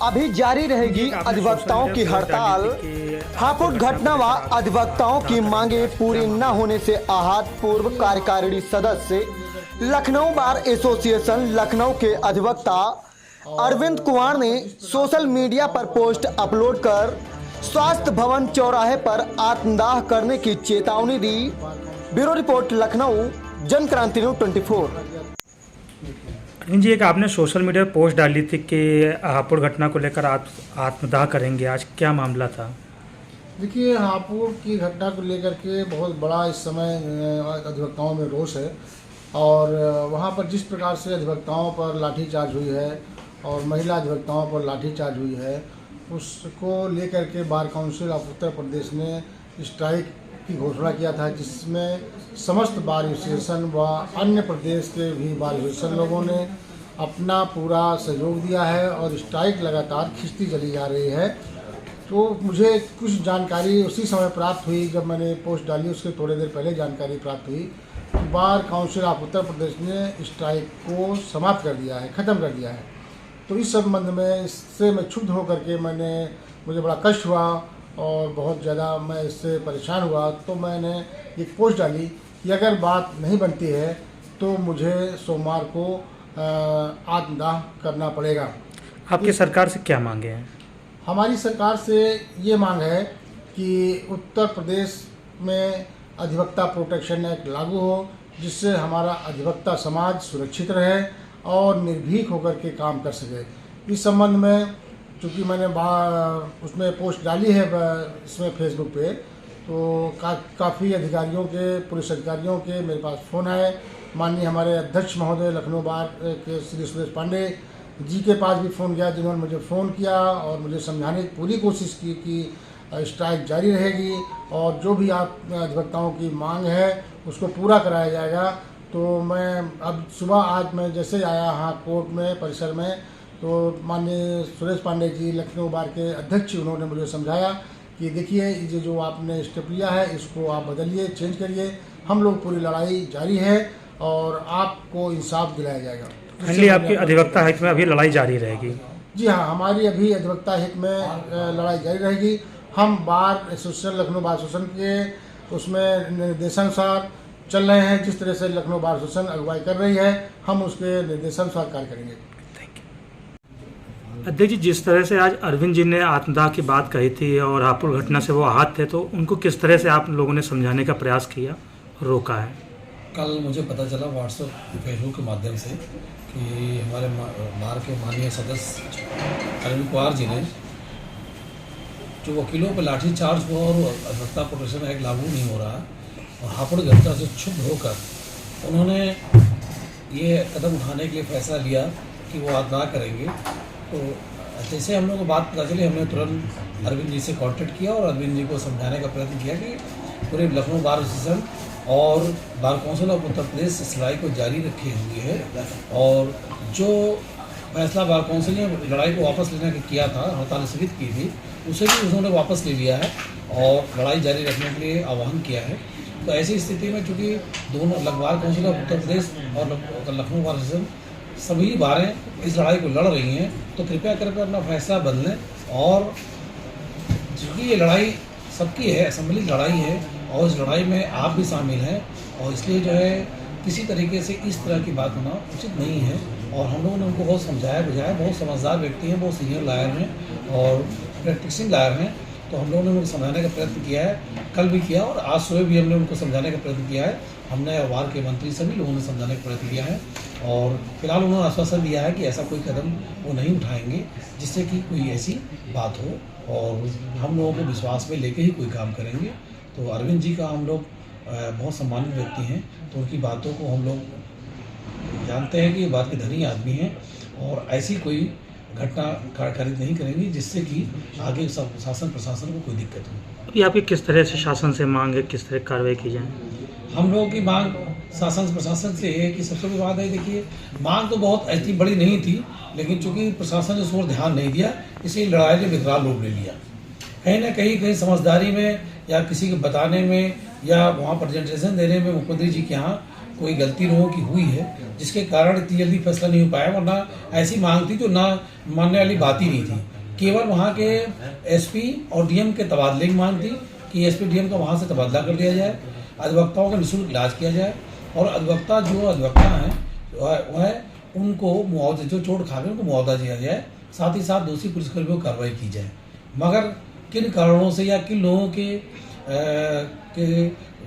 अभी जारी रहेगी अधिवक्ताओं की हड़ताल। हापुड़ घटना व अधिवक्ताओं की मांगे पूरी न होने से आहत पूर्व कार्यकारिणी सदस्य लखनऊ बार एसोसिएशन लखनऊ के अधिवक्ता अरविंद कुमार ने सोशल मीडिया पर पोस्ट अपलोड कर स्वास्थ्य भवन चौराहे पर आत्मदाह करने की चेतावनी दी। Bureau report Lucknow, Jankranti news 24। जी, एक आपने सोशल मीडिया पर पोस्ट डाली थी कि हापुड़ घटना को लेकर आप आत्मदाह करेंगे, आज क्या मामला था? देखिए, हापुड़ की घटना को लेकर के बहुत बड़ा इस समय अधिवक्ताओं में रोष है और वहाँ पर जिस प्रकार से अधिवक्ताओं पर लाठीचार्ज हुई है और महिला अधिवक्ताओं पर लाठीचार्ज हुई है, उसको लेकर के bar council of Uttar Pradesh ने स्ट्राइक की घोषणा किया था, जिसमें समस्त बार एसोसिएशन व अन्य प्रदेश के भी बार एसोसिएशन लोगों ने अपना पूरा सहयोग दिया है और स्ट्राइक लगातार खिंचती चली जा रही है। तो मुझे कुछ जानकारी उसी समय प्राप्त हुई, जब मैंने पोस्ट डाली उसके थोड़ी देर पहले जानकारी प्राप्त हुई कि bar council of Uttar Pradesh ने स्ट्राइक को समाप्त कर दिया है, ख़त्म कर दिया है। तो इस संबंध में इससे मैं क्षुब्ध होकर के मुझे बड़ा कष्ट हुआ और बहुत ज़्यादा मैं इससे परेशान हुआ। तो मैंने एक पोस्ट डाली कि अगर बात नहीं बनती है तो मुझे सोमवार को आत्मदाह करना पड़ेगा। आपकी सरकार से क्या मांगे हैं? हमारी सरकार से ये मांग है कि उत्तर प्रदेश में अधिवक्ता प्रोटेक्शन एक्ट लागू हो, जिससे हमारा अधिवक्ता समाज सुरक्षित रहे और निर्भीक होकर के काम कर सके। इस संबंध में चूँकि मैंने उसमें पोस्ट डाली है इसमें फेसबुक पे, तो काफ़ी अधिकारियों के, पुलिस अधिकारियों के मेरे पास फ़ोन आए। माननीय हमारे अध्यक्ष महोदय लखनऊ बार के श्री सुरेश पांडे जी के पास भी फ़ोन गया, जिन्होंने मुझे फ़ोन किया और मुझे समझाने की पूरी कोशिश की कि स्ट्राइक जारी रहेगी और जो भी आप अधिवक्ताओं की मांग है उसको पूरा कराया जाएगा। तो मैं अब सुबह आज मैं जैसे आया यहाँ कोर्ट में परिसर में, तो माननीय सुरेश पांडे जी लखनऊ बार के अध्यक्ष, उन्होंने मुझे समझाया कि देखिए ये जो आपने स्टेप लिया है इसको आप बदलिए, चेंज करिए, हम लोग पूरी लड़ाई जारी है और आपको इंसाफ दिलाया जाएगा। फाइनली आपकी अधिवक्ता हित में अभी लड़ाई जारी रहेगी? जी हाँ, हमारी अभी अधिवक्ता हित में लड़ाई जारी रहेगी। हम bar association Lucknow bar association के उसमें निर्देशानुसार चल रहे हैं। जिस तरह से लखनऊ बार एसोसिएशन अगुवाई कर रही है, हम उसके निर्देशानुसार कार्य करेंगे। अध्यक्ष जी, जिस तरह से आज अरविंद जी ने आत्मदाह की बात कही थी और हापुड़ घटना से वो आहत थे, तो उनको किस तरह से आप लोगों ने समझाने का प्रयास किया और रोका है? कल मुझे पता चला व्हाट्सएप फेसबुक के माध्यम से कि हमारे बार के माननीय सदस्य अरविंद कुमार जी ने जो वकीलों पर लाठीचार्ज हुआ और अधिवक्ता प्रोटेक्शन एक्ट लागू नहीं हो रहा और हापुड़ घटना से क्षुब्ध होकर उन्होंने ये कदम उठाने के लिए फैसला लिया कि वो आत्मदाह करेंगे। तो जैसे हम लोग को बात पता चली, हमने तुरंत अरविंद जी से कांटेक्ट किया और अरविंद जी को समझाने का प्रयत्न किया कि पूरे लखनऊ बार एसोसिएशन और bar council of Uttar Pradesh इस लड़ाई को जारी रखे हुए है और जो फैसला बार काउंसिल ने लड़ाई को वापस लेने का किया था, हड़ताल स्थगित की थी, उसे भी उन्होंने वापस ले लिया है और लड़ाई जारी रखने के लिए आह्वान किया है। तो ऐसी स्थिति में चूँकि दोनों bar council of Uttar Pradesh और लखनऊ बार एसोसिएशन सभी बारें इस लड़ाई को लड़ रही हैं, तो कृपया करके अपना फैसला बदलें। और चूँकि ये लड़ाई सबकी है, असेंबली लड़ाई है और इस लड़ाई में आप भी शामिल हैं और इसलिए जो है किसी तरीके से इस तरह की बात होना उचित नहीं है। और हम लोगों ने उनको बहुत समझाया बुझाया, बहुत समझदार व्यक्ति हैं, बहुत सीनियर लायर हैं और प्रैक्टिसिंग लायर हैं, तो हम लोगों ने उनको समझाने का प्रयत्न किया है, कल भी किया और आज सुबह भी हमने उनको समझाने का प्रयत्न किया है। हमने वार के मंत्री सभी लोगों ने समझाने का प्रयत्न किया है और फिलहाल उन्होंने आश्वासन दिया है कि ऐसा कोई कदम वो नहीं उठाएंगे जिससे कि कोई ऐसी बात हो और हम लोगों को विश्वास में लेके ही कोई काम करेंगे। तो अरविंद जी का हम लोग बहुत सम्मानित व्यक्ति हैं, तो उनकी बातों को हम लोग जानते हैं कि ये बात के धनी आदमी हैं और ऐसी कोई घटना कारित नहीं करेंगी जिससे कि आगे शासन प्रशासन को कोई दिक्कत हो। ये आपकी किस तरह से शासन से मांग है, किस तरह कार्रवाई की जाए? हम लोगों की मांग शासन प्रशासन से है कि सबसे बड़ी बात है, देखिए मांग तो बहुत ऐसी बड़ी नहीं थी, लेकिन चूंकि प्रशासन ने उस पर ध्यान नहीं दिया, इसलिए लड़ाई ने विकराल रूप ले लिया। कहीं ना कहीं समझदारी में या किसी को बताने में या वहाँ प्रेजेंटेशन देने में मुख्यमंत्री जी के यहाँ कोई गलती लोगों की हुई है, जिसके कारण इतनी जल्दी फैसला नहीं हो पाया, वरना ऐसी मांग थी जो ना मानने वाली बात ही नहीं थी। केवल वहाँ के एसपी और डीएम के तबादले की मांग थी कि एसपी डीएम का वहाँ से तबादला कर दिया जाए, अधिवक्ताओं का निःशुल्क इलाज किया जाए और अधिवक्ता हैं वह उनको मुआवजा, जो चोट खा रहे हैं उनको मुआवजा दिया जाए, साथ ही साथ दोषी पुलिसकर्मियों को कार्रवाई की जाए। मगर किन कारणों से या किन लोगों के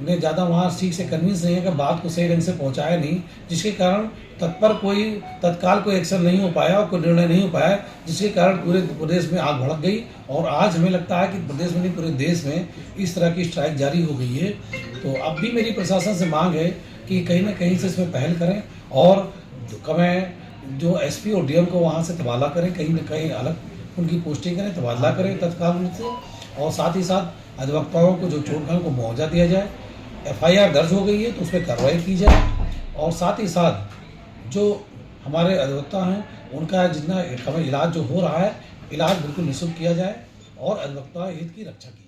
ने ज़्यादा वहाँ ठीक से कन्विंस नहीं है कि बात को सही ढंग से पहुँचाया नहीं, जिसके कारण तत्काल कोई एक्शन नहीं हो पाया और कोई निर्णय नहीं हो पाया, जिसके कारण पूरे प्रदेश में आग भड़क गई। और आज हमें लगता है कि प्रदेश में नहीं पूरे देश में इस तरह की स्ट्राइक जारी हो गई है। तो अब भी मेरी प्रशासन से मांग है कि कहीं ना कहीं से इसमें पहल करें और हमें जो एसपी और डीएम को वहाँ से तबादला करें, कहीं ना कहीं अलग उनकी पोस्टिंग करें, तबादला करें तत्काल रूप से, और साथ ही साथ अधिवक्ताओं को जो चोट खाए को मुआवजा दिया जाए। एफआईआर दर्ज हो गई है तो उस पर कार्रवाई की जाए और साथ ही साथ जो हमारे अधिवक्ता हैं उनका जितना इलाज जो हो रहा है, इलाज बिल्कुल निःशुल्क किया जाए और अधिवक्ता हित की रक्षा की